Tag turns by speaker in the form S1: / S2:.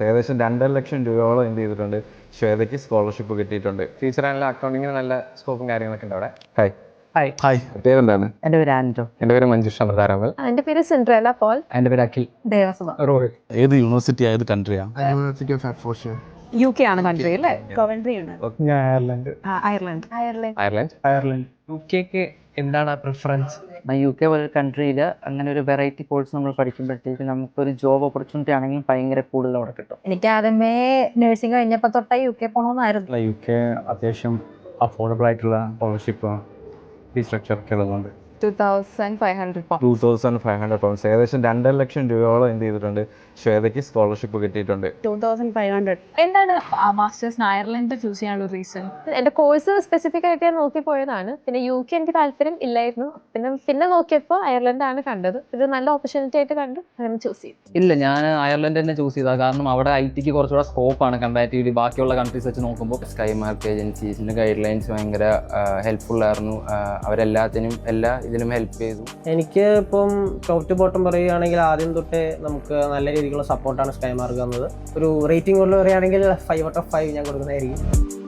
S1: ഏകദേശം 2,50,000 എന്ത് ചെയ്തിട്ടുണ്ട്, ശ്വേതയ്ക്ക് സ്കോളർഷിപ്പ് കിട്ടിയിട്ടുണ്ട്. ടീച്ചറാണല്ലോ, അക്കൗണ്ടിങ്ങിന് നല്ല സ്കോപ്പും കാര്യങ്ങളൊക്കെ ഉണ്ട് അവിടെ. ഹായ്.
S2: ഹായ്.
S1: ഹായ്. പേരെന്താണ്?
S2: എൻ്റെ പേര് ആൻഡ്രോ.
S1: എൻ്റെ പേര് മഞ്ജുഷ മതാരാമൽ.
S3: എൻ്റെ പേര് സിൻഡ്രേല പോൾ.
S2: എൻ്റെ പേര് അഖിൽ.
S3: ദേവസുധ.
S1: റോഹിത്.
S4: ഏത് യൂണിവേഴ്സിറ്റി ഏത് കൺട്രിയാ?
S1: University of Hertfordshire.
S3: UK ആണ് കൺട്രി അല്ലേ? കവൻട്രി ആണ്.
S1: ഞാൻ അയർലൻഡ്.
S3: അയർലൻഡ്.
S1: അയർലൻഡ്.
S2: UK എന്താണ് പ്രിഫറൻസ്? UK പോലെ കൺട്രിയിൽ അങ്ങനെ ഒരു വെറൈറ്റി കോഴ്സ് നമ്മൾ പഠിക്കുമ്പോഴത്തേക്ക് നമുക്കൊരു ജോബ് ഓപ്പർച്യൂണിറ്റി ആണെങ്കിൽ ഭയങ്കര കൂടുതൽ അവിടെ കിട്ടും.
S3: എനിക്ക് ആദ്യമേ നഴ്സിംഗ് കഴിഞ്ഞപ്പോൾ തൊട്ടേ UK പോകണമെന്നായിരുന്നു.
S1: UK അത്യാവശ്യം അഫോർഡബിൾ ആയിട്ടുള്ള സ്കോളർഷിപ്പ് ഫീസ് സ്ട്രക്ചർ ഒക്കെ ഉള്ളതുകൊണ്ട്
S3: 2,500 pounds.
S1: 2,500 pounds, ഏകദേശം 2,00,000 എന്ത് ചെയ്തിട്ടുണ്ട്, ശ്വേതയ്ക്ക് സ്കോളർഷിപ്പ് കിട്ടിയിട്ടുണ്ട്.
S3: 2,500.
S5: എന്താണ് മാസ്റ്റേഴ്സിന് അയർലൻഡ് ചൂസ് ചെയ്യാനുള്ള റീസൺ?
S3: എൻ്റെ കോഴ്സ് സ്പെസിഫിക് ആയിട്ട് ഞാൻ നോക്കി പോയതാണ്. പിന്നെ UK എനിക്ക് താല്പര്യം ഇല്ലായിരുന്നു. പിന്നെ നോക്കിയപ്പോൾ അയർലൻഡാണ് കണ്ടത്. ഇത് നല്ല ഓപ്പർച്യൂണിറ്റി ആയിട്ട് കണ്ട് അങ്ങനെ ചൂസ് ചെയ്തു.
S2: ഇല്ല, ഞാൻ അയർലൻഡ് തന്നെ ചൂസ് ചെയ്തതാണ്. കാരണം അവിടെ IT കുറച്ചുകൂടെ സ്കോപ്പാണ് കമ്പാരിറ്റീവ്ലി ബാക്കിയുള്ള കൺട്രീസ് വെച്ച് നോക്കുമ്പോൾ.
S6: സ്കൈ മാർക്ക് ഏജൻസീസിൻ്റെ ഗൈഡ് ലൈൻസ് ഭയങ്കര ഹെൽപ്ഫുള്ളായിരുന്നു. അവരെല്ലാത്തിനും ഇതിലും ഹെൽപ്പ് ചെയ്തു.
S7: എനിക്ക് ഇപ്പം ടോപ്പ് ടു ബോട്ടം പറയുകയാണെങ്കിൽ ആദ്യം തൊട്ടേ നമുക്ക് നല്ല രീതിക്കുള്ള സപ്പോർട്ടാണ് സ്കൈ മാർക്ക് തന്നത്. ഒരു റേറ്റിംഗ് കൊണ്ട് പറയുകയാണെങ്കിൽ 5 out of 5 ഞാൻ കൊടുക്കുന്നതായിരിക്കും.